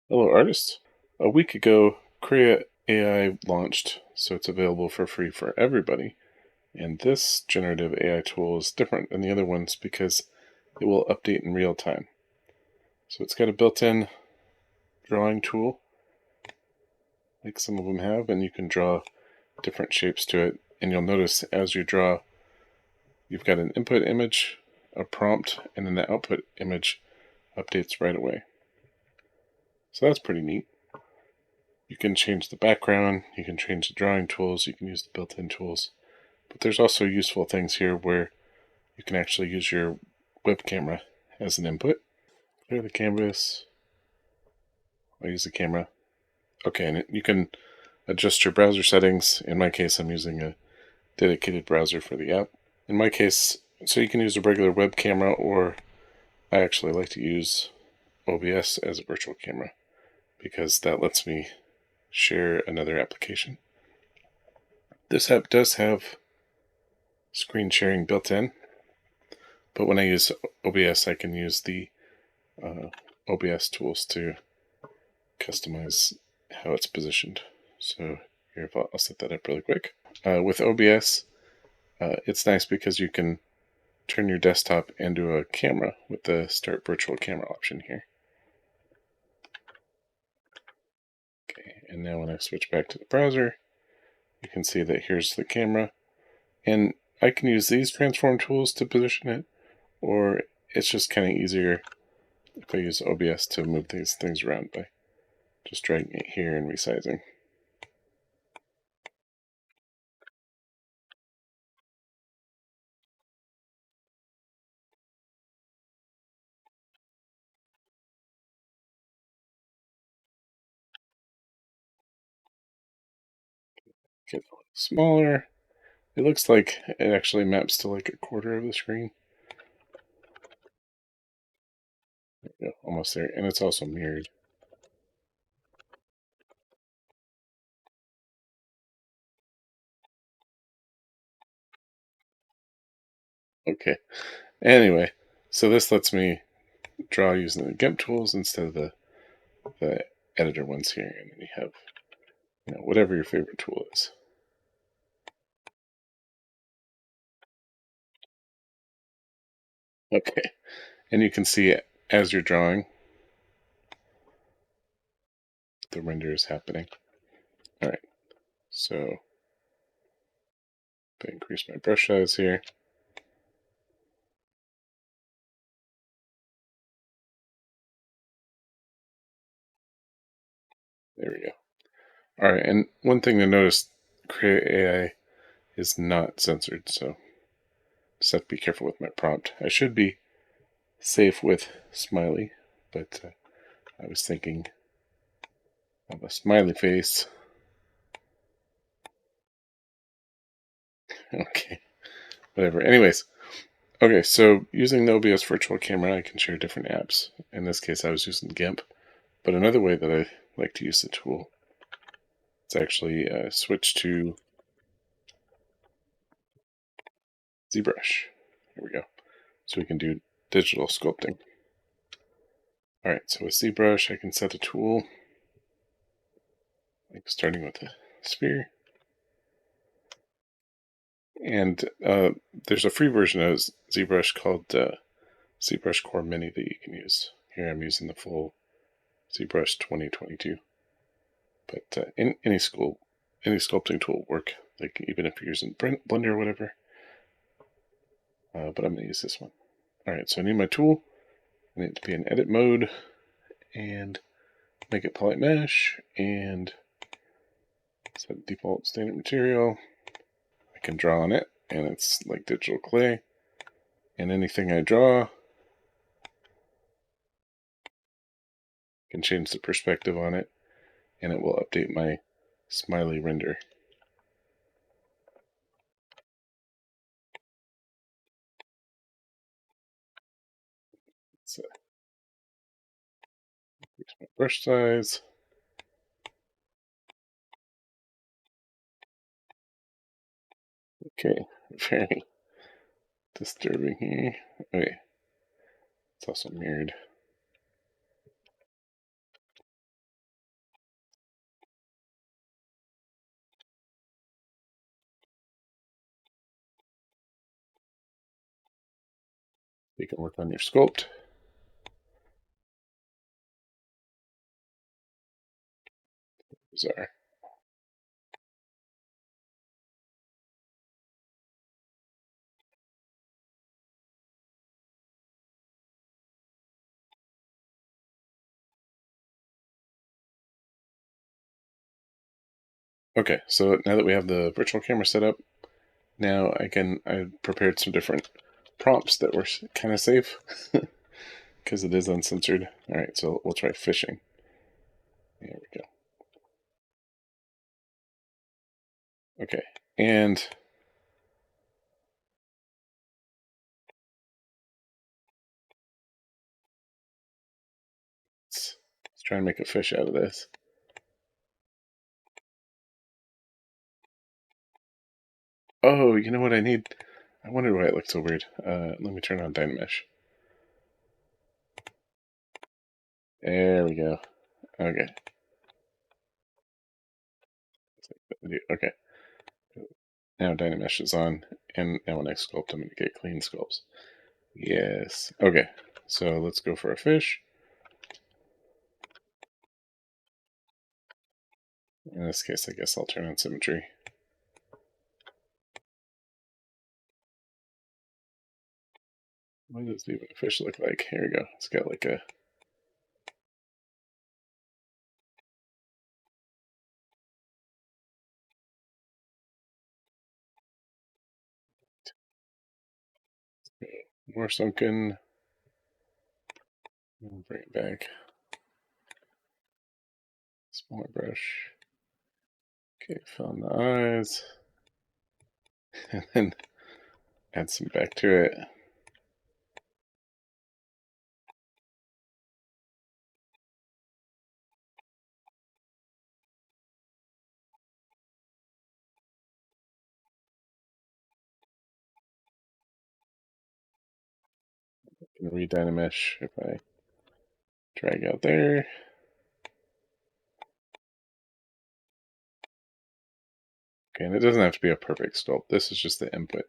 Hello, artists. A week ago, Krea AI launched, so it's available for free for everybody. And this generative AI tool is different than the other ones because it will update in real time. So it's got a built-in drawing tool, like some of them have, and you can draw different shapes to it. And you'll notice as you draw, you've got an input image, a prompt, and then the output image updates right away. So that's pretty neat. You can change the background, you can change the drawing tools, you can use the built-in tools. But there's also useful things here where you can actually use your web camera as an input. Clear the canvas. I'll use the camera. Okay, and you can adjust your browser settings. In my case, I'm using a dedicated browser for the app. In my case, so you can use a regular web camera, or I actually like to use OBS as a virtual camera because that lets me share another application. This app does have screen sharing built in, but when I use OBS, I can use the OBS tools to customize how it's positioned. So here, I'll set that up really quick. With OBS, it's nice because you can turn your desktop into a camera with the Start Virtual Camera option here. Okay, and now when I switch back to the browser, you can see that here's the camera. And I can use these transform tools to position it, or it's just kind of easier if I use OBS to move these things around by just dragging it here and resizing. Get a little smaller. It looks like it actually maps to like a quarter of the screen. There we go, almost there. And it's also mirrored. Okay. Anyway, so this lets me draw using the Gimp tools instead of the editor ones here. And then you have whatever your favorite tool is. Okay. And you can see it as you're drawing, the render is happening. All right. So if I increase my brush size here. There we go. All right. And one thing to notice, Krea AI is not censored, so just have to be careful with my prompt. I should be safe with smiley, but I was thinking of a smiley face. Okay, whatever. Anyways, okay, so using the OBS virtual camera, I can share different apps. In this case, I was using Gimp, but another way that I like to use the tool is actually switch to ZBrush. Here we go. So we can do digital sculpting. All right, so with ZBrush, I can set a tool, like starting with a sphere. And there's a free version of ZBrush called ZBrush Core Mini that you can use. Here I'm using the full ZBrush 2022. But in any sculpting tool will work, like even if you're using Blender or whatever. But I'm going to use this one. All right, so I need my tool. I need it to be in edit mode and make it polite mesh and set default standard material. I can draw on it, and it's like digital clay. And anything I draw, I can change the perspective on it, and it will update my smiley render. So increase my brush size. Okay, very disturbing here. Okay, it's also mirrored. You can work on your sculpt. Bizarre. Okay, so now that we have the virtual camera set up, now I prepared some different prompts that were kind of safe because it is uncensored. All right, so we'll try fishing. There we go. Okay, and let's try and make a fish out of this. Oh, you know what I need? I wonder why it looks so weird. Let me turn on Dynamesh. There we go. Okay. Okay. Now Dynamesh is on, and now when I sculpt, I'm going to get clean sculpts. Yes. Okay. So let's go for a fish. In this case, I guess I'll turn on symmetry. What does even a fish look like? Here we go. It's got like a... more sunken. We'll bring it back. Smaller brush. Okay, fill in the eyes. And then add some back to it. And re-Dynamesh if I drag out there. Okay, and it doesn't have to be a perfect sculpt. This is just the input.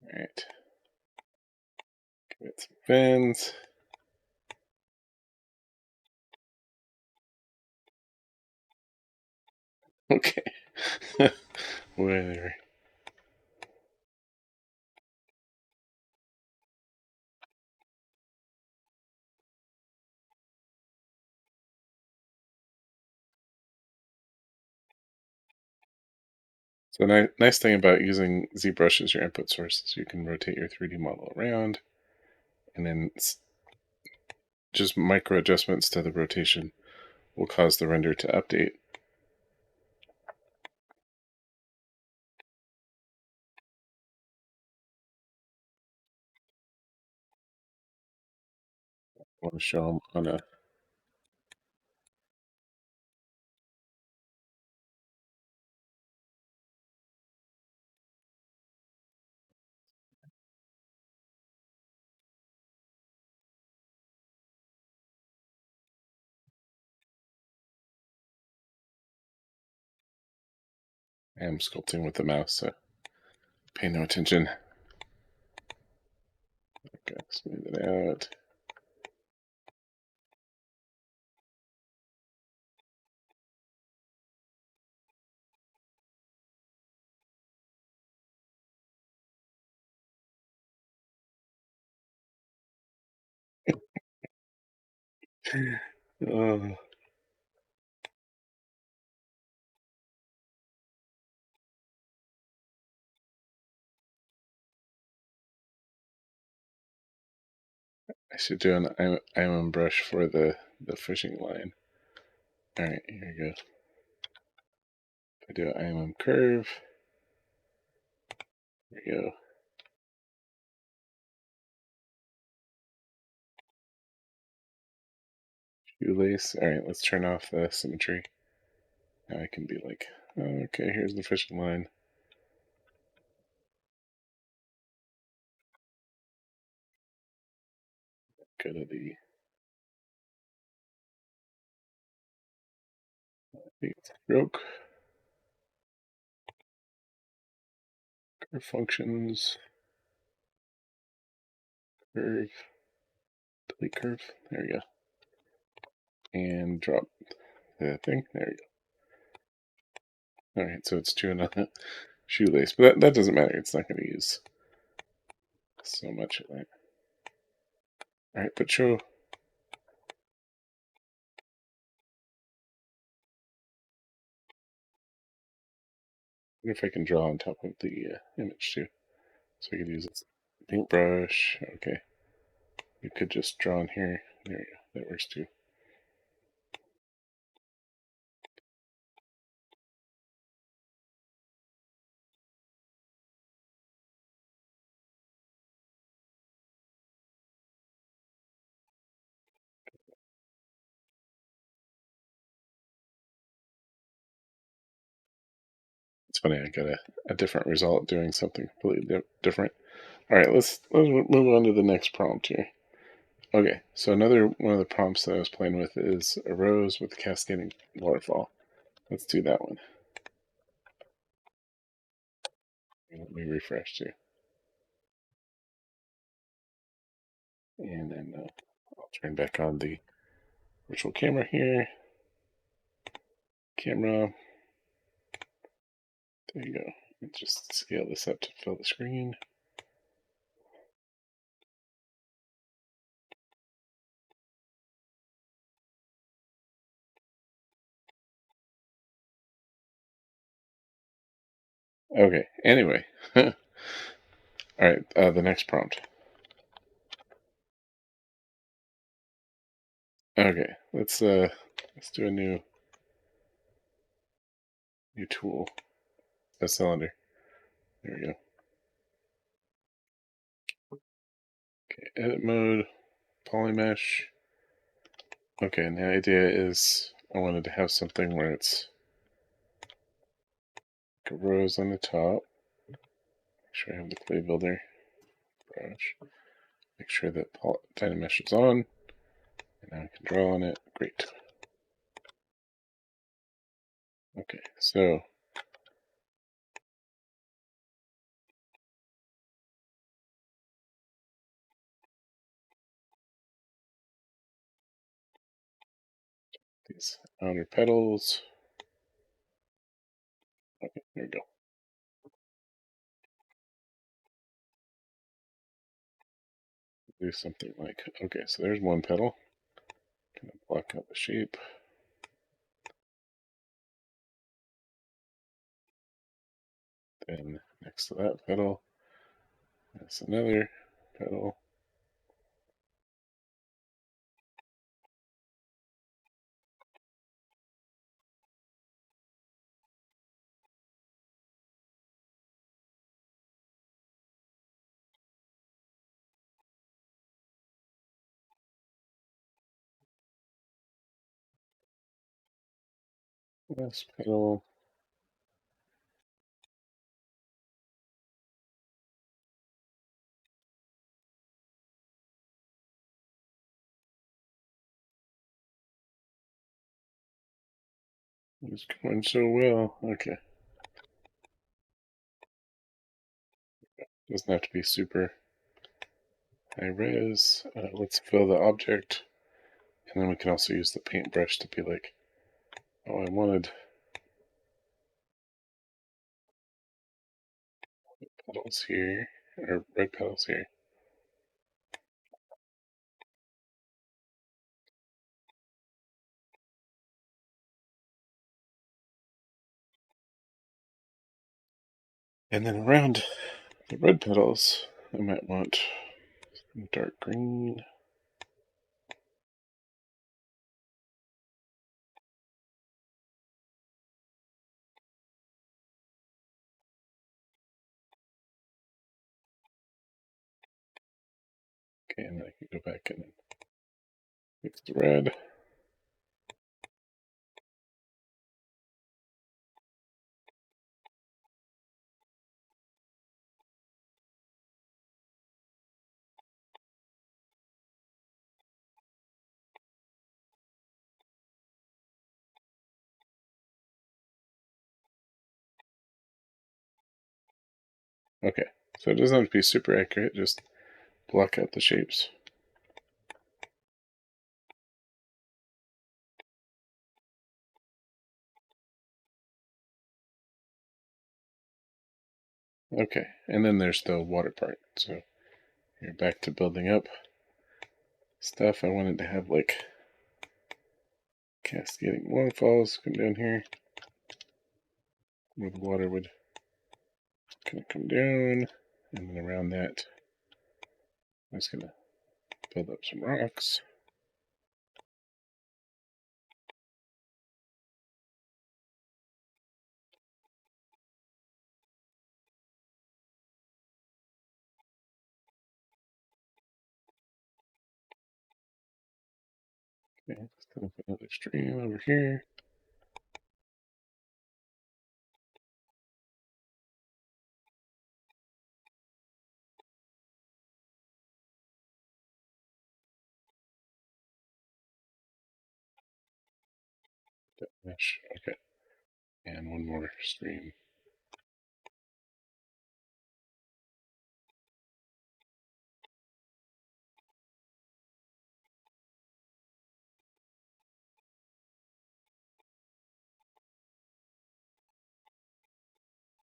All right. Give it some fins. Okay. Whatever. So the nice thing about using ZBrush as your input source is you can rotate your 3D model around, and then just micro adjustments to the rotation will cause the render to update. I want to show them on a... I am sculpting with the mouse, so pay no attention. Okay, smooth it out. Oh, I should do an IM brush for the fishing line. All right, here we go. If I do an IM curve, there we go. Shoelace. All right, let's turn off the symmetry. Now I can be like, okay, here's the fishing line. Go to the stroke, curve functions. Curve. Delete curve. There we go. And drop the thing. There we go. Alright, so it's chewing on that shoelace. But that doesn't matter. It's not going to use so much of that. Alright, but show. I wonder if I can draw on top of the image too. So we could use this paintbrush. Okay. We could just draw in here. There we go. That works too. It's funny, I got a different result doing something completely different. All right, let's move on to the next prompt here. Okay, so another one of the prompts that I was playing with is a rose with a cascading waterfall. Let's do that one. Let me refresh too. And then I'll turn back on the virtual camera here. Camera. There you go. Let's just scale this up to fill the screen. Okay, anyway. All right, the next prompt. Okay, let's do a new tool. A cylinder. There we go. Okay, edit mode, polymesh. Okay, and the idea is I wanted to have something where it's like a rose on the top. Make sure I have the clay builder brush. Make sure that Dynamesh is on. And now I can draw on it. Great. Okay, so these outer petals. Okay, there we go. Do something like, okay, so there's one petal. Kind of block out the shape. Then next to that petal, there's another petal. Last petal. It's going so well. Okay. Doesn't have to be super high res. Let's fill the object. And then we can also use the paintbrush to be like, oh, I wanted petals here, or red petals here. And then around the red petals, I might want dark green. Okay, and then I can go back and fix the red. Okay, so it doesn't have to be super accurate, just block out the shapes. Okay, and then there's the water part. So you're back to building up stuff. I wanted to have like cascading waterfalls come down here, where the water would kind of come down, and then around that, I'm just gonna build up some rocks. Okay, let's set up another stream over here. That mesh, okay, and one more stream.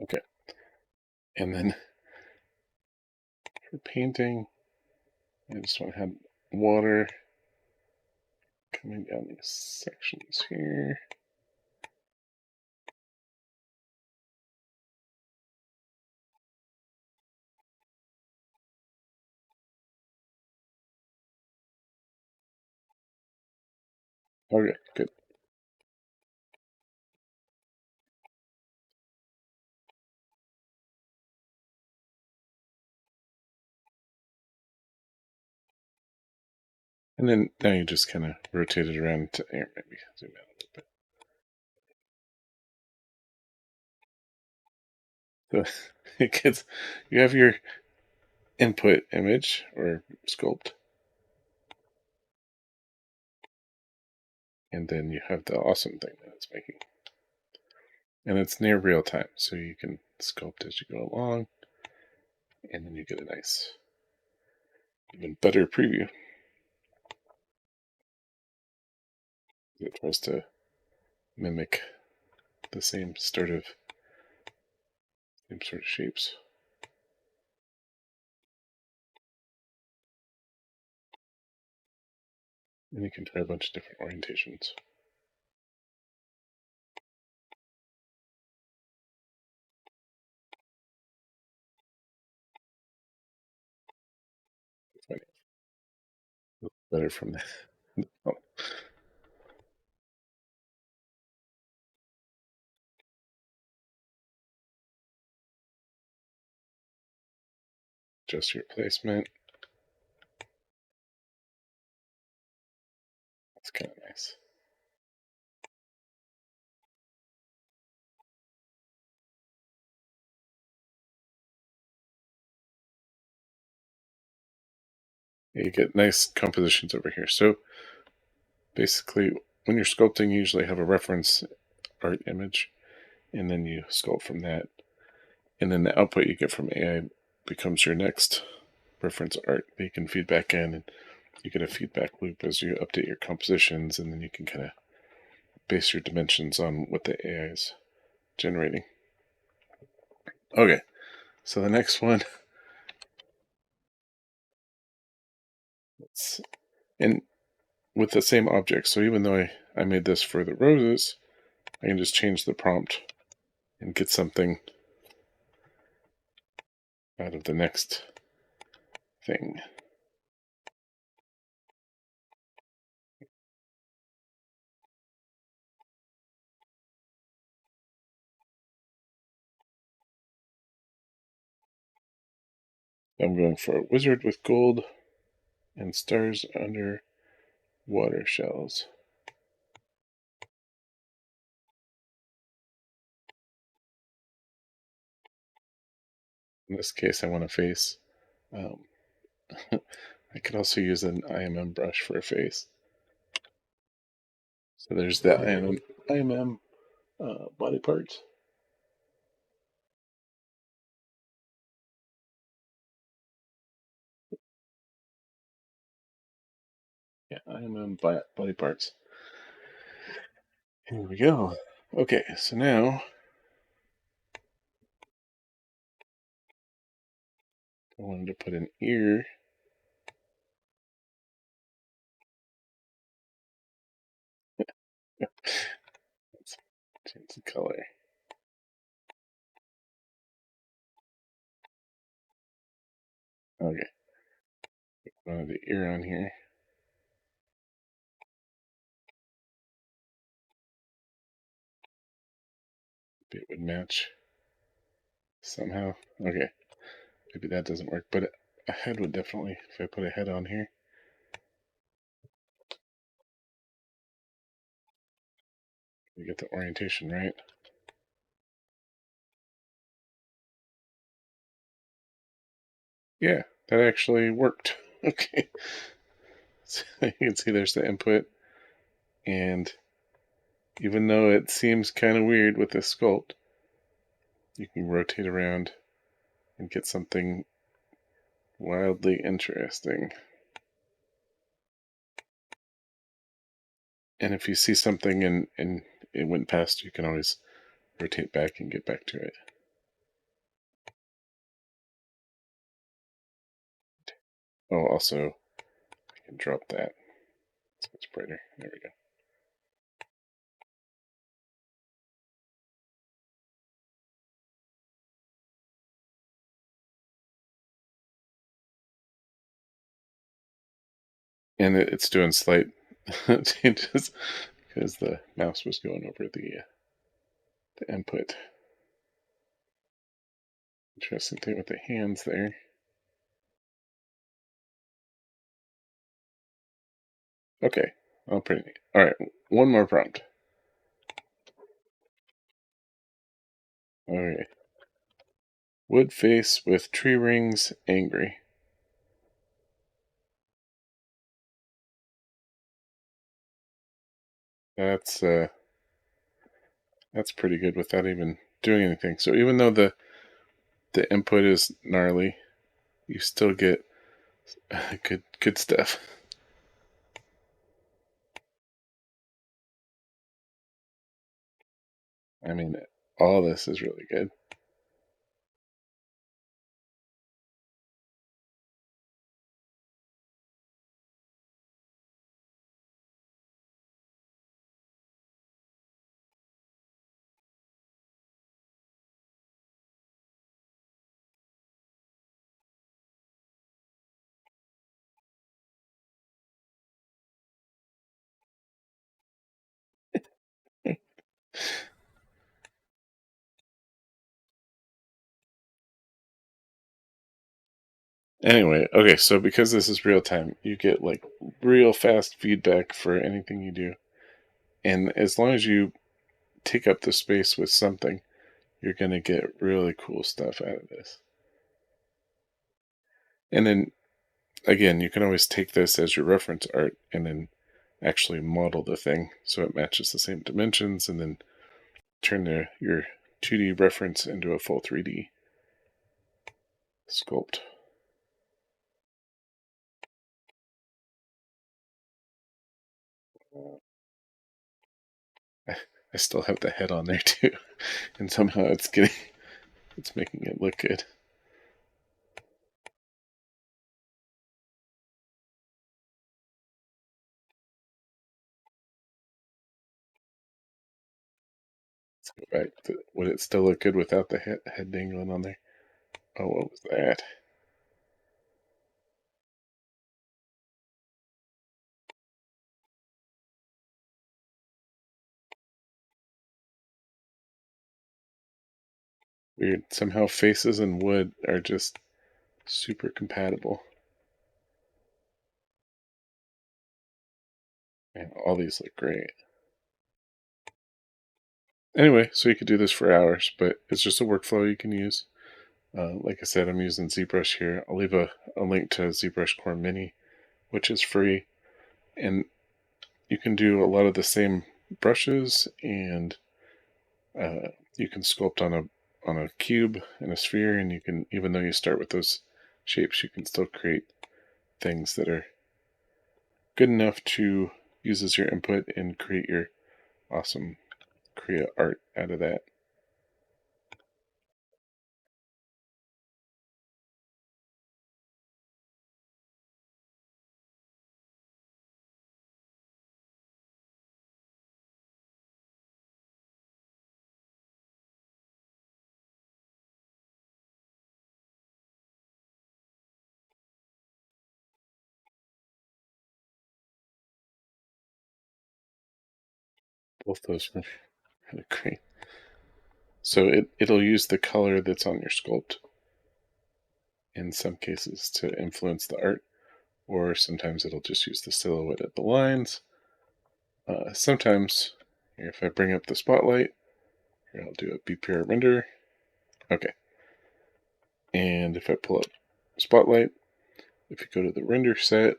Okay, and then for painting, I just want to have water coming down these sections here. Okay, good. And then now you just kind of rotate it around to here, maybe zoom out a little bit. So it gets, you have your input image or sculpt, and then you have the awesome thing that it's making. And it's near real time, so you can sculpt as you go along, and then you get a nice, even better preview. It tries to mimic the same sort of shapes. And you can try a bunch of different orientations. Better from that. Oh, just your placement. That's kind of nice. You get nice compositions over here. So basically, when you're sculpting, you usually have a reference art image, and then you sculpt from that. And then the output you get from AI becomes your next reference art that you can feed back in, and you get a feedback loop as you update your compositions, and then you can kind of base your dimensions on what the AI is generating. Okay, so the next one, and with the same object. So even though I made this for the roses, I can just change the prompt and get something out of the next thing. I'm going for a wizard with gold and stars under water shells. In this case, I want a face. I could also use an IMM brush for a face. So there's the IMM body parts. Yeah, I am on body parts. Here we go. Okay, so now I wanted to put an ear. Let's change the color. Okay, wanted the ear on here. Maybe it would match somehow. Okay, maybe that doesn't work, but a head would definitely, if I put a head on here. You get the orientation right. Yeah, that actually worked. Okay, so you can see there's the input, and even though it seems kind of weird with this sculpt, you can rotate around and get something wildly interesting. And if you see something and it went past, you can always rotate back and get back to it. Oh, also, I can drop that so it's brighter. There we go. And it's doing slight changes because the mouse was going over the input. Interesting thing with the hands there. Okay, oh, pretty neat. All right, one more prompt. Okay. Wood face with tree rings, angry. That's pretty good without even doing anything. So even though the input is gnarly, you still get good stuff. I mean, all this is really good. Anyway, okay, so because this is real time, you get like real fast feedback for anything you do. And as long as you take up the space with something, you're going to get really cool stuff out of this. And then again, you can always take this as your reference art and then actually model the thing so it matches the same dimensions, and then turn your 2D reference into a full 3D sculpt. I still have the head on there too, and somehow it's making it look good. Let's go back to, would it still look good without the head dangling on there? Oh, what was that? Weird. Somehow faces and wood are just super compatible. And all these look great. Anyway, so you could do this for hours, but it's just a workflow you can use. Like I said, I'm using ZBrush here. I'll leave a link to ZBrush Core Mini, which is free. And you can do a lot of the same brushes, and you can sculpt on a cube and a sphere, and you can, even though you start with those shapes, you can still create things that are good enough to use as your input and create your awesome Krea art out of that. Both those are really great. So it'll use the color that's on your sculpt in some cases to influence the art, or sometimes it'll just use the silhouette of the lines. Sometimes, if I bring up the spotlight, here I'll do a BPR render. Okay. And if I pull up spotlight, if you go to the render set,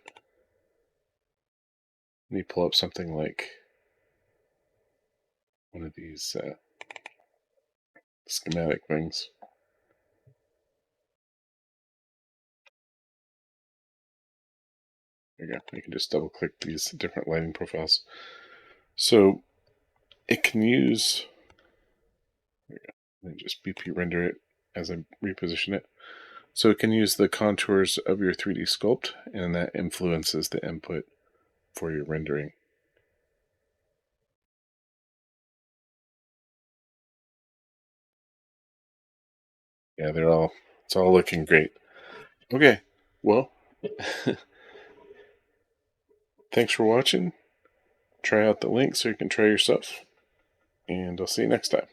and you pull up something like one of these schematic things. There you go. You can just double click these different lighting profiles. So it can use, there you go. Let me just BP render it as I reposition it. So it can use the contours of your 3D sculpt, and that influences the input for your rendering. Yeah, it's all looking great. Okay, well, thanks for watching. Try out the link so you can try yourself, and I'll see you next time.